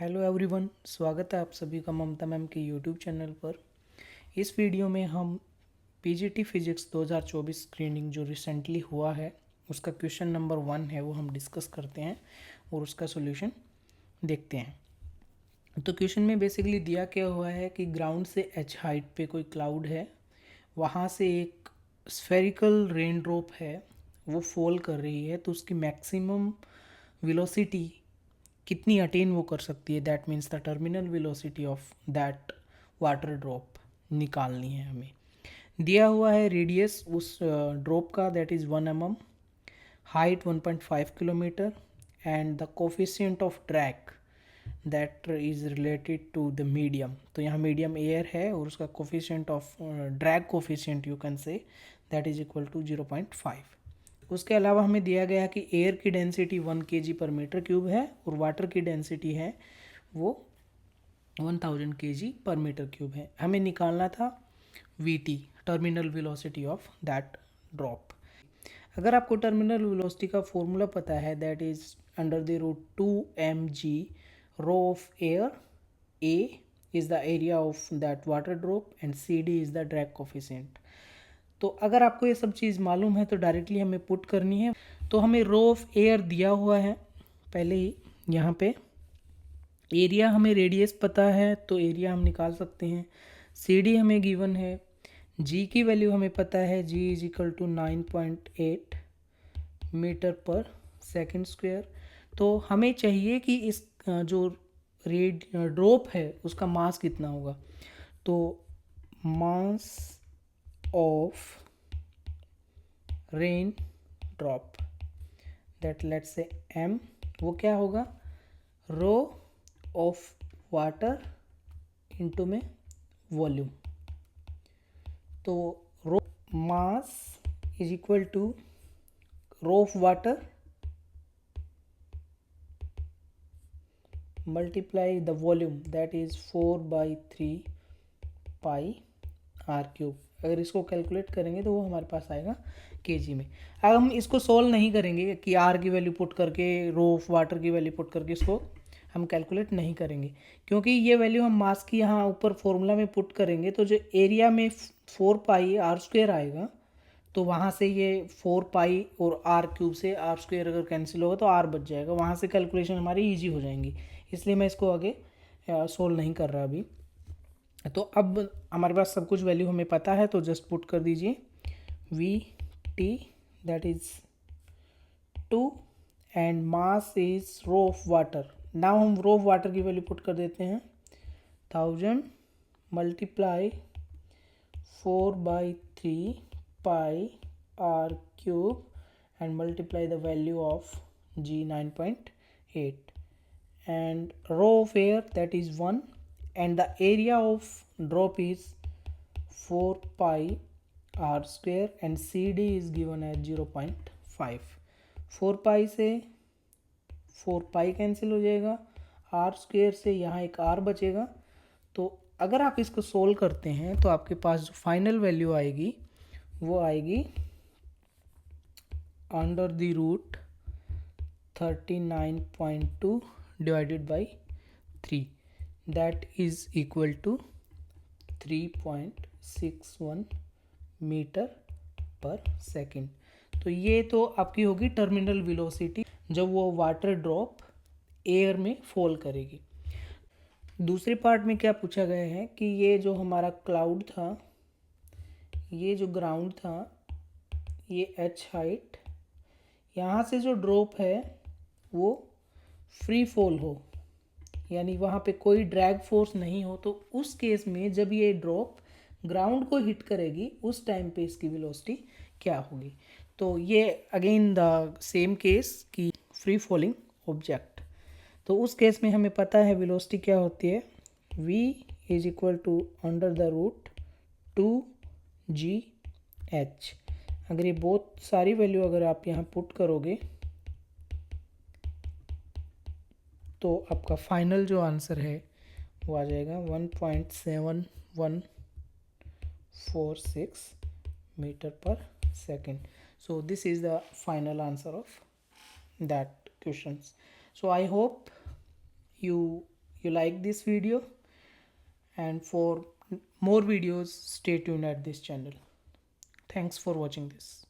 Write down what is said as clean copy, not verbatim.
Hello everyone, स्वागत है आप सभी का ममता मैम के यूट्यूब चैनल पर। इस वीडियो में हम पीजीटी फिजिक्स 2024 स्क्रीनिंग जो रिसेंटली हुआ है उसका क्वेश्चन नंबर 1 है वो हम डिस्कस करते हैं और उसका सॉल्यूशन देखते हैं। तो क्वेश्चन में बेसिकली दिया क्या हुआ है कि ग्राउंड से h हाइट पे कोई क्लाउड है, वहाँ से एक स्फेरिकल रेन ड्रॉप है वो फॉल कर रही है, तो उसकी मैक्सिमम वेलोसिटी कितनी अटेन वो कर सकती है, that means the terminal velocity of that water drop निकालनी है हमें। दिया हुआ है रेडियस उस ड्रॉप का that is 1 mm, height 1.5 kilometre and the coefficient of drag that is related to the medium. तो यहाँ मीडियम एयर है और उसका coefficient of drag coefficient you can say that is equal to 0.5। उसके अलावा हमें दिया गया कि एयर की डेंसिटी 1 kg/m³ है और वाटर की डेंसिटी है वो 1000 kg/m³ है। हमें निकालना था VT, terminal velocity of that drop. अगर आपको टर्मिनल वेलोसिटी का फॉर्मूला पता है that is √2mg rho of air, A is the area of that water drop and CD is the drag coefficient। तो अगर आपको ये सब चीज़ मालूम है तो डायरेक्टली हमें पुट करनी है। तो हमें रो ऑफ एयर दिया हुआ है पहले ही, यहाँ पे एरिया हमें रेडियस पता है तो एरिया हम निकाल सकते हैं। CD हमें गिवन है, G की वैल्यू हमें पता है, G is equal to 9.8 metre per second square. तो हमें चाहिए कि इस जो ड्रॉप है उसका मास कितना होगा। तो mass of rain drop that let's say m, वो क्या होगा, रो ऑफ वाटर इनटू में वॉल्यूम। तो rho mass is equal to rho of water multiply the volume that is 4/3 pi r³। अगर इसको कैलकुलेट करेंगे तो वो हमारे पास आएगा kg में। अब हम इसको सोल्व नहीं करेंगे कि r की वैल्यू पुट करके, रो ऑफ वाटर की वैल्यू पुट करके इसको हम कैलकुलेट नहीं करेंगे, क्योंकि ये वैल्यू हम मास की यहाँ ऊपर फॉर्मूला में पुट करेंगे तो जो एरिया में 4πr² आएगा तो वहाँ से ये 4π और r³ से r² अगर कैंसिल होगा तो r बच जाएगा, वहाँ से कैलकुलेशन हमारी ईजी हो जाएंगी। इसलिए मैं इसको आगे सोल्व नहीं कर रहा अभी। तो अब हमारे पास सब कुछ वैल्यू हमें पता है तो जस्ट पुट कर दीजिए VT that is 2 and mass is rho of water. Now हम रो ऑफ वाटर की वैल्यू पुट कर देते हैं 1000 multiply 4/3 pi r³ and multiply the value of G 9.8 and row of air that is 1 and the area of drop is 4πr² and CD is given as 0.5। 4π से 4π cancel हो जाएगा, r² से यहाँ एक r बचेगा। तो अगर आप इसको सोल्व करते हैं तो आपके पास जो फाइनल वैल्यू आएगी वो आएगी √39.2 divided by 3 that is equal to 3.61 metre per second. तो ये तो आपकी होगी टर्मिनल वेलोसिटी जब वो वाटर ड्रॉप एयर में फॉल करेगी। दूसरे पार्ट में क्या पूछा गया है कि ये जो हमारा क्लाउड था, ये जो ग्राउंड था, ये h हाइट, यहाँ से जो ड्रॉप है वो फ्री फॉल हो, यानी वहाँ पे कोई ड्रैग फोर्स नहीं हो, तो उस केस में जब ये ड्रॉप ग्राउंड को हिट करेगी उस टाइम पे इसकी वेलोसिटी क्या होगी। तो ये अगेन द सेम केस की फ्री फॉलिंग ऑब्जेक्ट। तो उस केस में हमें पता है वेलोसिटी क्या होती है, v is equal to √2gh। अगर ये बहुत सारी वैल्यू अगर आप यहाँ पुट करोगे तो आपका फाइनल जो आंसर है वो आ जाएगा 1.7146 metre per second. So this is the final answer of that question. So I hope you you like this video, and for more videos stay tuned at this channel. Thanks for watching this.